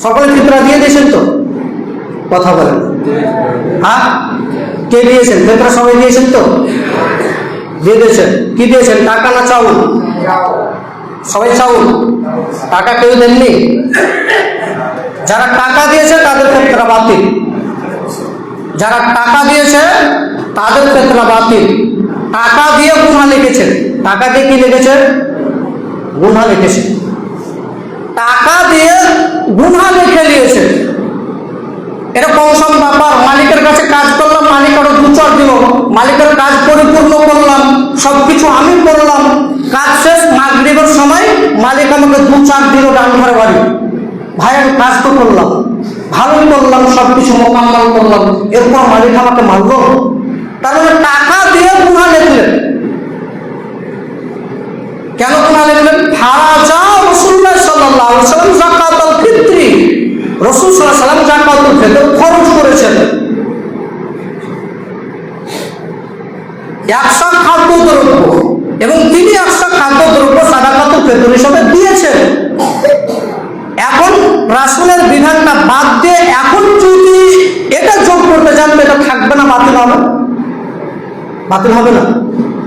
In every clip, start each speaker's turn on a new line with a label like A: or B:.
A: সকলে ফিতরা দিয়ে দিয়েছেন তো? কথা বলেন। হ্যাঁ, কে দিয়েছেন? ফিতরা সবাই দিয়েছেন তো? দিয়ে দিয়েছেন। কি দিয়েছেন? টাকা না চাউল? সবাই চাউল, টাকা কেউ দেননি। যারা টাকা দিয়েছে তাদের ফিতরা বাতিল, যারা টাকা দিয়েছে তাদের ফিতরা বাতিল। টাকা দিয়ে গুনাহ লিখেছে, টাকা দিয়ে কি লিখেছে? গুনাহ লিখেছে, টাকা দিয়ে গুনাহ লিখে নিয়েছে। এটা কম সম ব্যাপার। মালিকের কাছে কাজ করলাম, মালিক আরো 2-4 দিল, মালিকের কাজ পরিপূর্ণ করলাম, সবকিছু আমি করলাম, কাজ শেষ, মাগরিবের সময় মালিক আমাকে 2-4 দিল ডান ঘরে বাড়ি। ভাই আমি কাজ তো করলাম, ভালোই করলাম, সবকিছু মোকাম্মল করলাম, এরপর মালিক আমাকে মারল। তার মানে টাকা দিয়ে গুনাহ লিখলেন। কেন গুনাহ লিখলেন? ফারাজা রাসূলুল্লাহ সাল্লাল্লাহু আলাইহি ওয়াসাল্লাম যাকাতুল ফিত্রি, রাসূল সাল্লাল্লাহু আলাইহি ওয়াসাল্লাম যাকাতুল ফিতর খরচ করেছেন। 100 খাদ্যদ্রব্য, এবং তিনি 100 খাদ্যদ্রব্য সাদাকাতুল ফিতর হিসেবে দিয়েছেন। এখন রাসূলের বিধানটা বাদ দিয়ে এখন যদি এটা যোগ করতে যান, এটা থাকবে না, বাতিল হবে? বাতিল হবে না?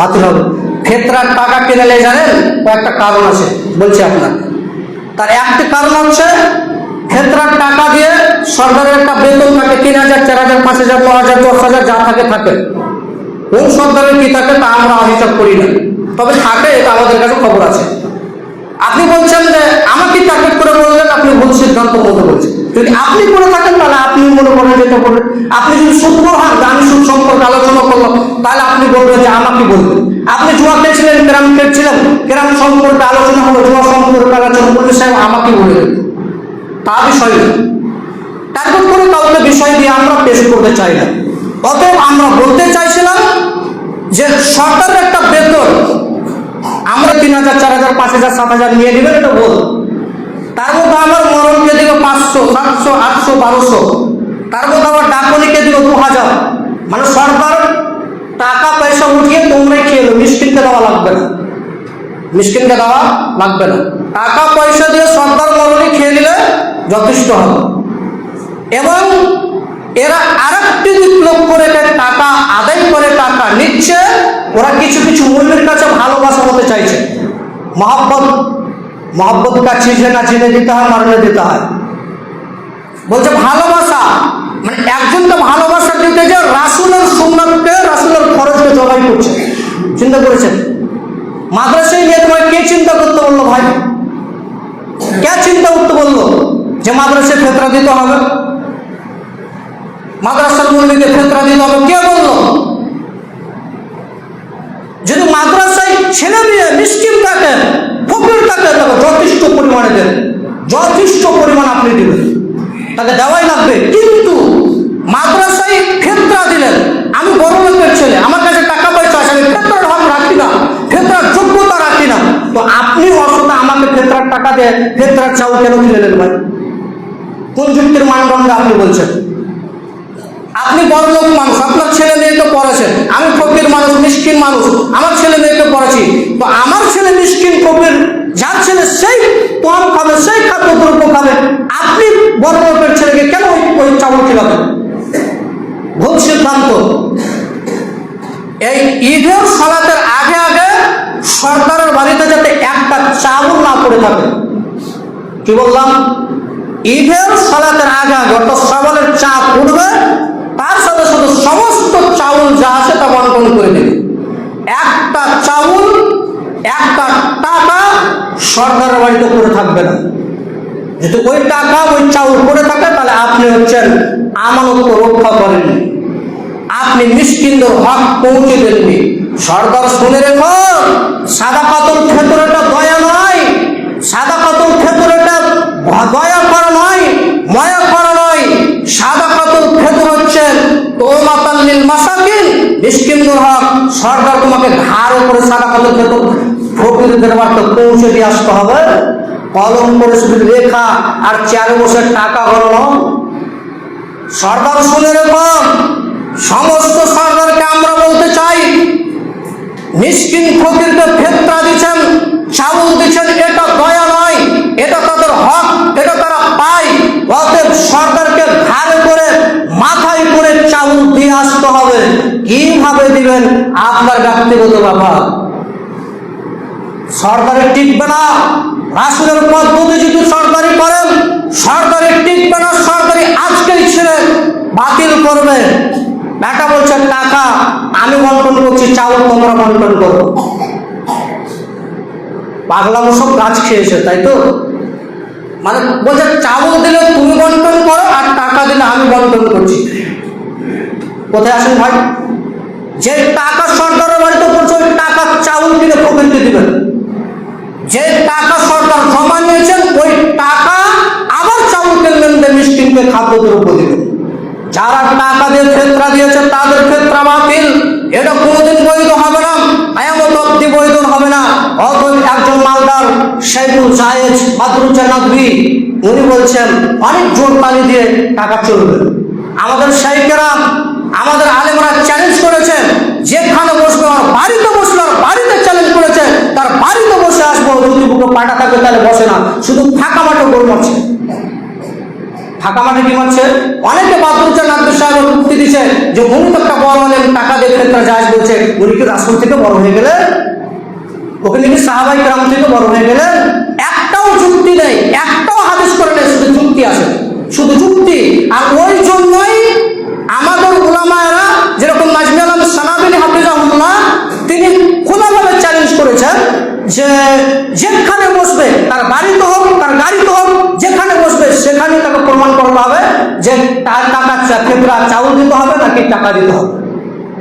A: বাতিল হবে। ফিতরার টাকা কিনে নিয়ে জানেন কয়েকটা কারণ আছে, বলছি আপনার। তার একটি কারণ হচ্ছে ফিতরার টাকা দিয়ে সরকারের একটা বেতন থাকে, 3000, 4000, 5000, 9000, 10000 যা থাকে থাকে। কোন সরকারের কি থাকে তা আমরা হিসাব করি না, তবে থাকে, এটা আমাদের কাছে খবর আছে। আপনি বলছেন যে আমাকে টার্গেট করে বললেন, আপনি ভুল সিদ্ধান্ত মতো বলছেন। যদি আপনি করে থাকেন তাহলে আপনি মনে করেন যেটা করবেন। আপনি যদি সুদখোর হন, আমি সুদ সম্পর্কে আলোচনা করলাম, তাহলে আপনি বলবেন যে আমাকে বলবেন। আপনি জুয়া খেলছিলেন, ক্যারাম খেলছিলেন, ক্যারাম সম্পর্কে আলোচনা হলো, জুয়া সম্পর্কে আলোচনা করলে সাহেব আমাকে বলবেন, তা বিষয় না। টার্গেট করে কাউকে বিষয় দিয়ে আমরা পেশ করতে চাই না। অতএব আমরা বলতে চাইছিলাম যে সরকারের একটা বেতন আমরা 3000, 4000, 5000, 7000 নিয়ে নেবেন, এটা বল। তার মধ্যে আমার মরণকে দিল 500, 700, 800, 1200, তার মধ্যে আমার ডাকনিকে দিল 2000। মানে সরকার টাকা পয়সা উঠিয়ে তোমরাই খেয়ে লো, মিসকিনকে দেওয়া লাগবে না, মিসকিনকে দেওয়া লাগবে না। টাকা পয়সা দিয়ে সরকার মরণি খেয়ে নিলে যথেষ্ট হবে। এবং এরা আরেকটি বিপ্লব করে টাকা আদায় করে টাকা নিচ্ছে, ওরা কিছু কিছু মূল্যের কাছে ভালোবাসা হতে চাইছে। মহব্বত কা চিজ না, জিনে দিতে হয়, মারনে দিতে হয়। বলছে ভালোবাসা মানে একজনকে ভালোবাসা দিতে যে রাসূলের সুন্নাতকে, রাসূলের ফরজকে জবাই করছে। চিন্তা করেছেন? মাদ্রাসায় নিয়ে তোমায় কে চিন্তা করতে বললো ভাই? কে চিন্তা করতে বললো যে মাদ্রাসায় ফিতরা দিতে হবে, মাদ্রাসার মুরব্বিকে ফিতরা দিতে হবে? কে বললো? যদি মাদ্রাসায় ছেলে মেয়ে মিসকিন থাকে, ফকির থাকে, তাকে যথেষ্ট পরিমাণে দেন, যথেষ্ট পরিমাণ আপনি দিবেন, তাকে দেওয়াই লাগবে। কিন্তু মাদ্রাসায় ফিতরা দিলেন, আমি বড় লোকের ছেলে, আমার কাছে টাকা পয়সা আছে, আমি ফিতরার হক রাখি না, ফিতরার যোগ্যতা রাখি না, তো আপনি অসতা আমাকে ফিতরার টাকা দিয়ে ফিতরার চাউল কেন কিনে নেন ভাই? কোন যুক্তির মানদণ্ডে আপনি বলছেন? আপনি বড় লোক মানুষ, আপনার ছেলে মেয়েকে পড়াচ্ছেন, আমি ফকির মানুষ, মিসকিন মানুষ, আমার ছেলে মেয়েকে পড়াচ্ছি, তো আমার ছেলে মিসকিন ফকির, যার ছেলে সেই কম খাবে, সেই খাদ্যদ্রব্য খাবে, আপনি বড় লোকের ছেলেকে কেন ওই চাউল খিলাবেন? ভুল সিদ্ধান্ত। এই ঈদের সালাতের আগে আগে সরকারের বাড়িতে যাতে একটা চাউল না পড়ে থাকে। কি বললাম? ঈদের সালাতের আগে আগে, অর্থাৎ সওয়ালের চাঁদ উঠবে, তার সাথে সাথে সমস্ত চাউল যা আছে তা বন্টন করে দেবে। একটা চাউল, একটা টাকা সরকারের বাড়িতে পড়ে থাকবে না। যদি ওই টাকা, ওই চাউল পড়ে থাকে, তাহলে আপনি হচ্ছেন আমানত রক্ষা করেননি, আপনি মিসকিনদের হক পৌঁছে দেননি। সরকার শুনে রেখো, সাদাকাতুল ফিতর এটা দয়া নয়, সাদাকাতুল ফিতর এটা দয়া করা নয়, মায়া করা নয়। সাদাকাতুল ফিতর হচ্ছে তোমাতাল লিল মাসাকিন, মিসকিনদের হক। সরকার তোমাকে ঘাড় উপরে সাদাকাতুল ফিতর ফকিরদের বাড়িতে পৌঁছে দিয়ে আসতে হবে। কলম করে শুধু লেখা আর চেয়ারে বসে টাকা গণনা। সরকার শুনে রেখো, সমস্ত সরকারকে আমরা বলতে চাই, মিসকিন ফকিরকে ফিতরা দিচ্ছেন, চাউল দিচ্ছেন, এটা দয়া নয়, এটা তাদের হক, এটা তারা পায়। দিবেন আপনার ব্যক্তিগত ব্যাপার। সরকারি টিকবে না, রাসূলের পদ্ধতি যদি সরকারি করেন সরকারি টিকবে না, সরকারি আজকেই ছেড়ে বাতিল করবে। বেটা বলছে টাকা আমি বন্টন করছি, চাউল তোমরা বন্টন করো। পাগলা সব গাছ খেয়েছে, তাই তো? মানে বলছে চাউল দিলে তুমি বন্টন করো আর টাকা দিলে আমি বন্টন করছি। কোথায় আসেন ভাই? যে টাকা সরকারের বাড়িতে পড়ছে ওই টাকা চাউল কিনে প্রকৃতি দিবেন, যে টাকা সরকার জমা নিয়েছেন ওই টাকা আবার চাউল কিনবেন, মিষ্টিনকে খাদ্যদ্রব্য দিবেন। যারা টাকা দিয়ে ফেতরা দিয়েছে তাদের ফেতরা বাতিল, এটা কোনোদিন বৈধ হবে না, কিয়ামত অবধি বৈধ হবে না। অতএব একজন মালদার শেখুল জায়েজ বাদরুজ্জামান নদভী উনি বলছেন অনেক জোর তালি দিয়ে টাকা চলবে। আমাদের শাইখেরা আমাদের আলেমরা চ্যালেঞ্জ করেছেন, যেখানে বসবে আর বাড়িতে বসলো, আর বাড়িতে চ্যালেঞ্জ করেছে তার বাড়িতে বসে আসবো। যদি বুকে পাটা থাকে তাহলে বসে না, শুধু ফাঁকা মাঠে গোল মারছে। ফাঁকা মাঠে কি মারছে? অনেকে বাদরুজ্জামান নদভী সাহেব যুক্তি দিচ্ছে যে উনি তো একটা বড় আলেম, টাকা দিয়ে ফেতরা জায়েজ বলছে, উনি কি রাসূল থেকে বড় হয়ে গেলেন? ওকে নাকি সাহাবায়ে কেরাম থেকে বড় হয়ে গেলেন? একটাও যুক্তি নেই, একটাও হাদিস করে নেই, শুধু যুক্তি আছে, শুধু যুক্তি। আর ওই জন্যই আমাদের উলামায়েরা যেরকম নাজমী আলম সানাবিলি হাফিজাহুল্লাহ তিনি খোলাভাবে চ্যালেঞ্জ করেছেন যে যেখানে বসবে তার বাড়িতে হোক তার গাড়িতে হোক, যেখানে বসবে সেখানে তাকে প্রমাণ করতে হবে যে তার টাকা ফেতরা চাউল দিতে হবে নাকি টাকা দিতে হবে।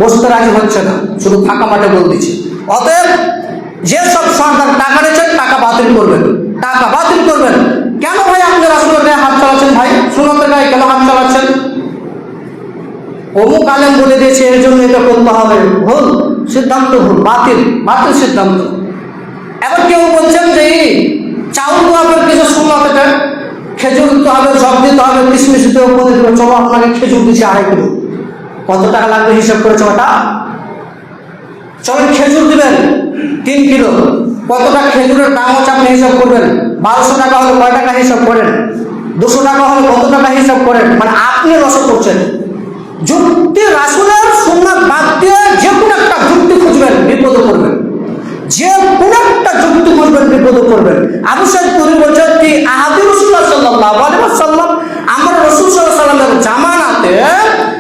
A: বসতে রাজি হচ্ছে না, শুধু ফাঁকা মাঠে বল দিচ্ছে। অতএব যেসব সরকার টাকা নিচ্ছেন টাকা বাতিল করবেন, টাকা বাতিল করবেন। কেন ভাই আপনি রাসূলের গায়ে হাত চালাচ্ছেন? ভাই সুন্নতের গায়ে কেন হাত চালাচ্ছেন? অমুক আলেম বলে দিয়েছে এর জন্য এটা করতে হবে, ভুল সিদ্ধান্ত, ভুল, বাতিল, বাতিল সিদ্ধান্ত। এবার কেউ বলছেন যে চাউল দোয়াবের কিছু সুন্নত আছে, খেজুর দিতে হবে, জব দিতে হবে, কিশমিশ দিতে হবে, চলো আপনাকে খেজুর দিচ্ছি 2.5 কিলো। কত টাকা লাগবে হিসাব করে চটা? চলেন খেজুর দিবেন 3 কিলো। কতটা খেজুরের দাম হচ্ছে আপনি হিসাব করবেন। 1200 টাকা হলে কয় টাকা হিসাব করেন? 200 টাকা হলে কত টাকা হিসাব করেন? মানে আপনি লস করছেন। যুক্তি রাসূলের সুন্নাত বাদ দিয়ে যে কোনো একটা যুক্তি খুঁজবেন, বিপদে পড়বেন। যে কোনো একটা যুক্তি খুঁজবেন, বিপদে পড়বেন। আবু সাঈদ খুদরি বলছেন কি আহাদি রাসূলুল্লাহ সাল্লাল্লাহু আলাইহি ওয়াসাল্লাম, আমরা রাসূল সাল্লাল্লাহু আলাইহি ওয়াসাল্লামের জামানাতে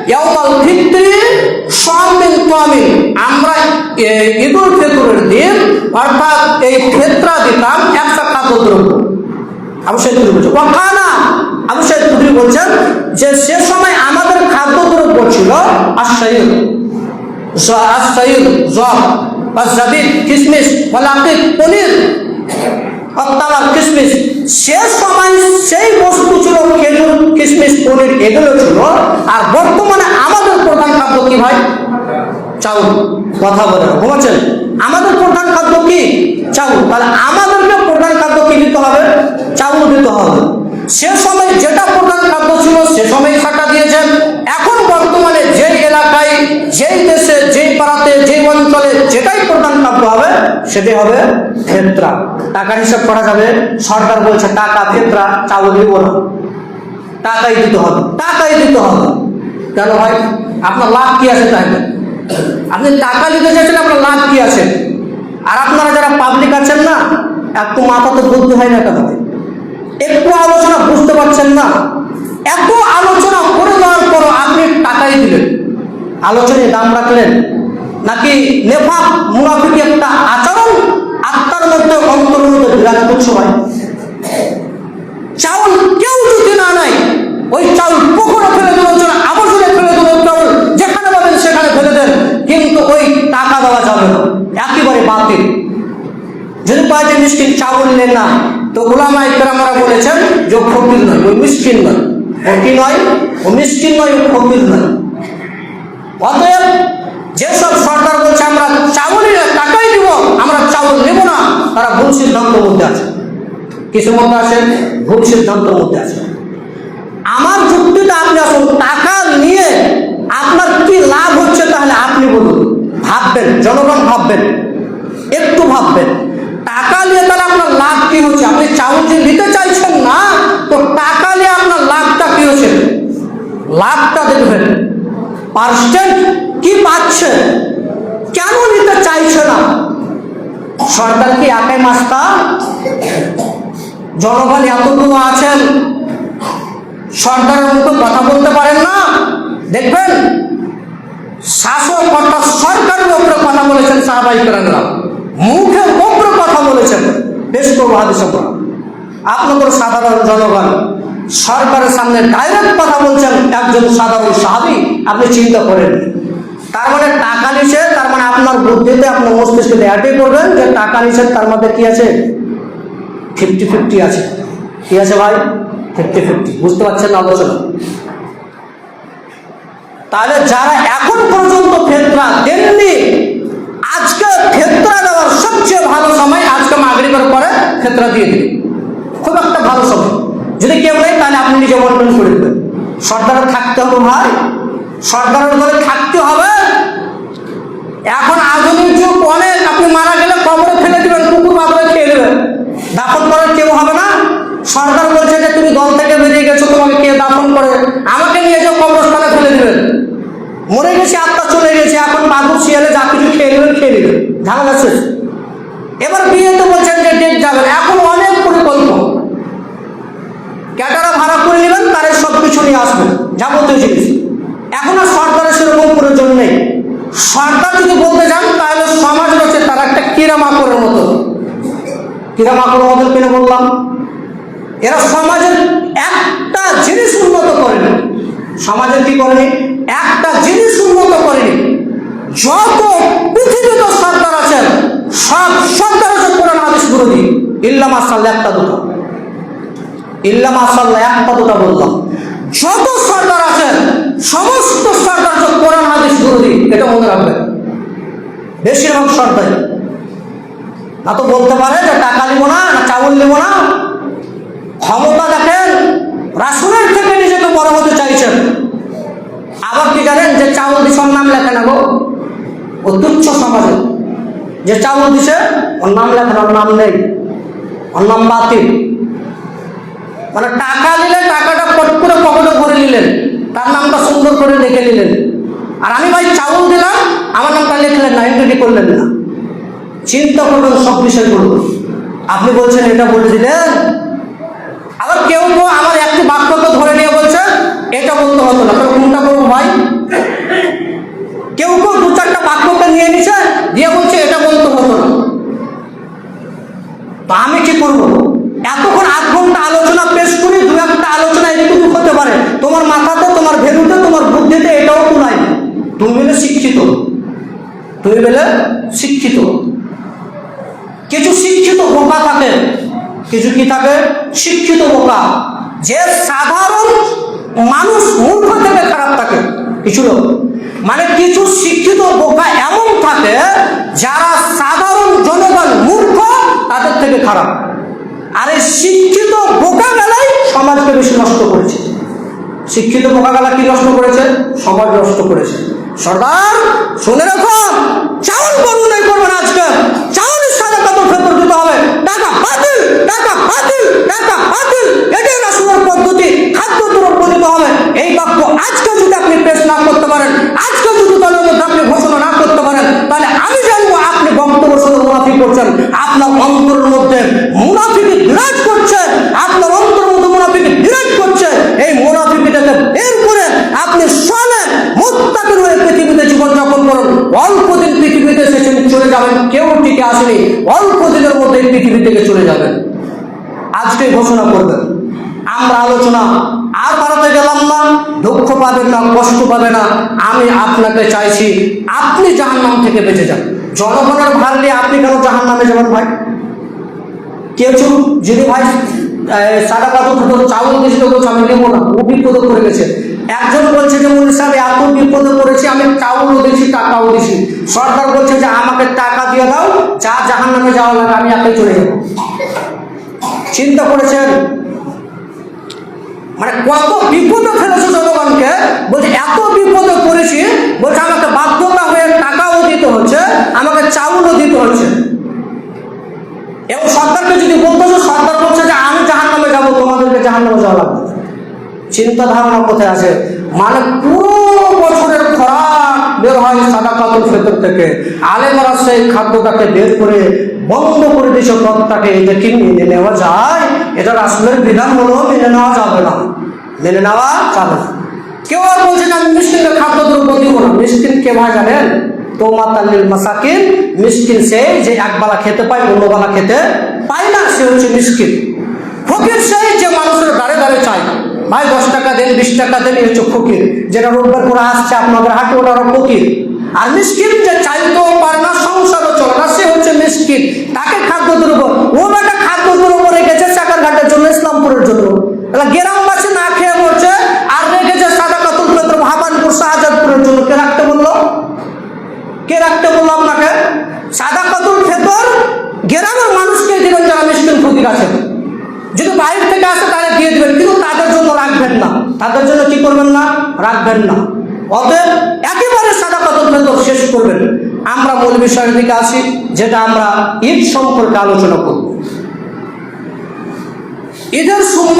A: ইয়াউমুল ফিতরি শামিন তামিন, আমরা ঈদুল ফিতরের দিন অর্থাৎ এই ফিতরা দিতাম একটা খাদ্যদ্রব্য। আবু সাঈদ খুদরি বলছেন ওয়াকানা, আবু সাঈদ খুদরি বলছেন যে সে সময় আমাদের খাদ্যদ্রব্য ছিল আশ-শাইর, জব, জাবিব, কিশমিশ, ওয়ালাকিক, পনির, অত্তালার কিশমিশ। সে সময় সেই বস্তু ছিল খেজুর, কিশমিশ, পনির, এগুলো ছিল। আর বর্তমানে আমাদের প্রধান খাদ্য কি ভাই? চাউল। কথা বলে ঘুমাচ্ছেন? আমাদের প্রধান খাদ্য কি? চাউল। তাহলে আমাদেরকে প্রধান খাদ্য কি দিতে হবে? চাউল দিতে হবে। সে সময় যেটা প্রধান খাদ্য ছিল সে সময় খাটা দিয়েছেন। এখন বর্তমানে যেই এলাকায়, যেই দেশে, যেই পাড়াতে, যেই অঞ্চলে যেটাই প্রধান খাদ্য হবে সেটাই হবে ফেতরা। টাকার হিসাব করা যাবে। সরকার বলছে টাকা ফেতরা চাউল দিব না, টাকাই দিতে হবে, টাকাই দিতে হবে। কেন ভাই? আপনার লাভ কি আছে? তাহলে আপনি টাকা দিতে চাইছেন, আপনার লাভ কি আছে? আর আপনারা যারা পাবলিক আছেন না, একটু মাথা তো বুদ্ধি হয় না কেন? একটু আলোচনা বুঝতে পারছেন না? এত আলোচনা করে দেওয়ার পর আপনি টাকাই দিলেন, আলোচনায় দাম রাখলেন, নাকি নেফাক মুনাফিক একটা আচরণ আত্মার মধ্যে অন্তরের মধ্যে বিরাজ করছে? ভাই চাউল কেউ যদি না নেয়, ওই চাউল পুকুরে ফেলে দেওয়ার জন্য আবর্জনে ফেলে দেওয়ার চাউল যেখানে পাবেন সেখানে ফেলে দেন, কিন্তু ওই টাকা দেওয়া যাবে না, একেবারে বাতিল। যদি পায় যে মিসকিন চাউল নেন না, তো উলামায়ে কেরামরা বলেছেন যে ফকির নয়, ওই মিসকিন নয়। ও কি নয়? ও মিসকিন নয়, ও ফকির নয়। অতএব যেসব সরকার বলছে আমরা চাউলের টাকাই দিব, আমরা চাউল নেব না, তারা ভুল সিদ্ধান্তের মধ্যে আছে। কিছু মধ্যে আসেন ভুল সিদ্ধান্তের মধ্যে আছে। আমার যুক্তিটা আপনি আসুন, টাকা নিয়ে আপনার কি লাভ হচ্ছে তাহলে আপনি বলুন, ভাববেন, জনগণ ভাববেন, একটু ভাববেন। টাকা নিয়ে তাহলে আপনার লাভ কি হচ্ছে? আপনি চাউল যে নিতে চাইছেন না, তো টাকা নিয়ে আপনার লাভটা কি হচ্ছে? লাভটা দেখবেন, পার্সেন্ট কি পাচ্ছে, সরকার কি একাই মাস্টার? জনগণ এতগুলো আছেন, সরকারের মতো কথা বলতে পারেন না? দেখবেন শাসক অর্থাৎ সরকারের উপরে কথা বলেছেন সাহাবায়ে কেরামরা, মুখের উপরে কথা বলেছেন। বেশ করবো হাদিসে পড়া, আপনাদের সাধারণ জনগণ সরকারের সামনে ডাইরেক্ট কথা বলছেন একজন সাধারণ সাহাবী, আপনি চিন্তা করেন। তার মানে টাকা নিষেধ, তার মানে আপনার বুদ্ধিতে আপনার মস্তিষ্কে অ্যাডই করবেন যে টাকা নিষেধ, তার মধ্যে কি আছে? 50-50 আছে। কি আছে ভাই? 50-50। বুঝতে পারছেন না আলোচনা? তাহলে যারা এখন পর্যন্ত ফেতরা দেননি, আজকে ফেতরা দেওয়ার সবচেয়ে ভালো সময়, আজকে মাগরিবের পরে ফেতরা দিয়ে দিন, খুব একটা ভালো সময়। যদি কেউ নেই তাহলে আপনি নিজে বন্টন করে দেবেন। সরকারের থাকতে হবে ভাই, সরকারের ঘরে থাকতে হবে। এখন আধুনিক যুগ অনেক, আপনি মারা গেলে কবরে ফেলে দিবেন, কুকুর বাবরে খেয়ে দেবেন, দাফন করার কেউ হবে না। সরকার বলছে যে তুমি দল থেকে বেরিয়ে গেছো, তোমাকে কে দাফন করে? আমাকে নিয়ে যাও কবরস্থানে ফেলে দিবেন। মরে গেছে, আত্মা চলে গেছে, এখন বাদুর শিয়ালে যা কিছু খেয়ে নেবেন, খেয়ে নেবেন, ঝামেলা শেষ। এবার বিয়েতে বলছেন যে ডেট যাবেন, এখন অনেক পরিকল্প, ক্যাটারা ভাড়া করে নেবেন, তারা সব কিছু নিয়ে আসবেন, যাবতীয় জিনিস। এখন আর সরকারের সেরকম প্রয়োজন নেই। সরকার যদি বলতে যান তাহলে সমাজ রয়েছে তারা একটা কিরামাকড়ের মতো। কিরামাকড়ের মতো কেন বললাম? এরা সমাজের একটা জিনিস উন্নত করেনি। সমাজের কি করেনি? একটা জিনিস উন্নত করেনি। যত পৃথিবীতে সরকার আছেন, সব সরকার আছে কোরআন হাদিস বিরোধী, ইল্লা মাশাআল্লাহ একটা দুটো, ইল্লা মাশাআল্লাহ একটা দুটো বললাম। যত সরকার আছেন সমস্ত সরকার তো কোরআন হাদিস বিরোধী, এটা মনে রাখবেন। বেশিরভাগ সরকার না তো বলতে পারে যে টাকা নিব না, চাউল নিব না। ক্ষমতা দেখেন, রাসূলের থেকে নিজেকে বড় হতে চাইছেন। আবার কি জানেন যে চাউল দিছে নাম লেখে না গো, ও তুচ্ছ সমাজে যে চাউল দিছে ওর নাম লেখে না, ওর নাম নেই, ওর নাম বাতিল। মানে টাকা নিলে টাকাটা পট করে পকেটে ভরে নিলেন, তার নামটা সুন্দর করে লিখে নিলেন। আর আমি ভাই চাউল দিলাম, আমার নামটা লিখলেন না, এন্ট্রি করলেন না। চিন্তা করবেন সব বিষয়গুলো। আপনি বলছেন এটা বলে দিলেন। আবার কেউ কেউ আমার একটি বাক্যকে ধরে নিয়ে বলছে এটা বলতে হতো না, কোনটা বলবো ভাই? কেউ কেউ 2-4টা বাক্যকে নিয়ে নিছে, দিয়ে বলছে এটা বলতে হতো না। তো আমি কি করবো? এতক্ষণ 8 ঘন্টা আলোচনা পেশ করি, 2-1টা আলোচনা এটুকু হতে পারে, তোমার মাথাতে, তোমার ভেলুতে, তোমার বুদ্ধিতে এটাও কুলায়। তুমি বলে শিক্ষিত, তুমি বলে শিক্ষিত। কিছু শিক্ষিত বোকা থাকে, কিছু কি থাকে? শিক্ষিত বোকা। যে সাধারণ মানুষ মূর্খ থেকে খারাপ থাকে কিছু লোক, মানে কিছু শিক্ষিত বোকা এমন থাকে যারা সাধারণ জনগণ মূর্খ তাদের থেকে খারাপ। আর এই শিক্ষিত বোকা গেলাই সমাজকে বেশি নষ্ট করেছে। শিক্ষিত বোকা গেলা কি নষ্ট করেছে? সমাজ নষ্ট করেছে। সর্দার শুনে রাখো, চাউল বন্ধ করবেন আজকে, চাউল সাদাকাত ফেতর দিতে হবে, টাকা বাতিল, টাকা বাতিল, টাকা বাতিল, এটাই রাসূলের পদ্ধতি, খাদ্য দ্রব্য দিতে হবে। এই বাক্য আজকে যদি আপনি পেশ না করতে পারেন, আজকে যদি দলের মধ্যে আপনি ঘোষণা না করতে পারেন, তাহলে আমি জানবো আপনি বক্তব্য শুনে মুনাফিক করছেন। আপনার অন্তরের মধ্যে মুনাফিকি বিরাজ করছে, আপনার অন্তরের মধ্যে মুনাফিকি বিরাজ করছে। এই মুনাফিকিটাকে বের করে আপনি সলে মুত্তাকির হয়ে পৃথিবীতে জীবনযাপন করুন। অল্প দিন পৃথিবীতে এসেছেন, চলে যাবেন, কেউ টিকে আসেনি, অল্প দিনের মধ্যে পৃথিবী থেকে চলে যাবেন। আজকে ঘোষণা করবেন। আমরা আলোচনা আর বাড়াতে গেলাম না, দুঃখ পাবেন না, কষ্ট পাবে না। আমি আপনাকে চাইছি আপনি জাহান্নাম থেকে বেঁচে যান। জনগণের ভার নিয়ে আপনি কেন জাহান্নামে যাবেন ভাই? কেউ যদি ভাই সাদাকাত চাউল দিয়েছে তো বলছে আমি নেবো না, ও বিপদে পড়ে গেছে। একজন বলছে যে মুন্সি সাহেব এত বিপদে পড়েছি, আমি চাউলও দিয়েছি, টাকাও দিয়েছি। সরকার বলছে যে আমাকে টাকা দিয়ে দাও, যা জাহান্নামে যাওয়া লাগে, আমি একাই চলে যাবো। চিন্তা করেছেন? মানে কত বিপদে ফেলেছে জনগণকে। বলছে এত বিপদে পড়েছি, বলছে আমাকে বাধ্যতা হয়ে টাকাও দিতে হচ্ছে, আমাকে চাউলও দিতে হচ্ছে। এবং সরকারকে যদি বলতো, সরকার বলছে যে আমি জাহান্নামে যাবো, তোমাদেরকে জাহান্নামে যাওয়া লাগবে। চিন্তা ধারণা কোথায় আছে? মানে পুরো বছরের খোরাক বের হয় সাদাকাতুল ফিতর থেকে। আলেমরা সেই খাদ্যটাকে বের করে বন্ধ করে দিয়েছে পথটাকে। এটা কি মেনে নেওয়া যায়? এটা রাসূলের বিধান হলো, মেনে নেওয়া যাবে না, মেনে নেওয়া যাবে না। কেউ আর বলছে না আমি মিসকিনকে খাদ্যদ্রব্য দিব না। মিসকিন কে ভাই জানেন? তোমাতাল্লিল মাসাকিন, মিসকিন সেই যে একবেলা খেতে পায়, অন্যবেলা খেতে পায় না, সে হচ্ছে মিসকিন। ফকির সেই যে মানুষের দাঁড়ে দাঁড়ে চায়, ভাই 10 টাকা দেন, 20 টাকা দেন, এই হচ্ছে ফকির। যেটা রোববার করে আসছে আপনাদের হাটে, ওটা ফকির। আর মিসকিন যে চাইতেও পারে না, সংসারও চলে না, সে হচ্ছে মিসকিন। তাকে খাদ্যদ্রব্য, ও একটা খাদ্যদ্রব্য রেখেছে চাকার ঘাটের জন্য, ইসলামপুরের জন্য। গ্রামবাসী না খেয়ে মরছে, আর রেখেছে সাদাকাতুল ফিতর ভাবানপুর শাহজাদপুরের জন্য। কে রাখতে বললো? কে রাখতে বললো আপনাকে? সাদাকাতুল ফিতর গ্রামের মানুষকে দিবেন যারা মিসকিন ফকির আছেন। যদি বাইরে থেকে আসে তাহলে দিয়ে দিবেন, কিন্তু তাদের জন্য রাখবেন না। তাদের জন্য কি করবেন না? রাখবেন না। অতএব একেবারে সাদাকাতুল ফিতর শেষ করবেন। আমরা মূল বিষয়ের দিকে আসি, যেটা আমরা ঈদ সম্পর্কে আলোচনা করব। ঈদের সুন্নাত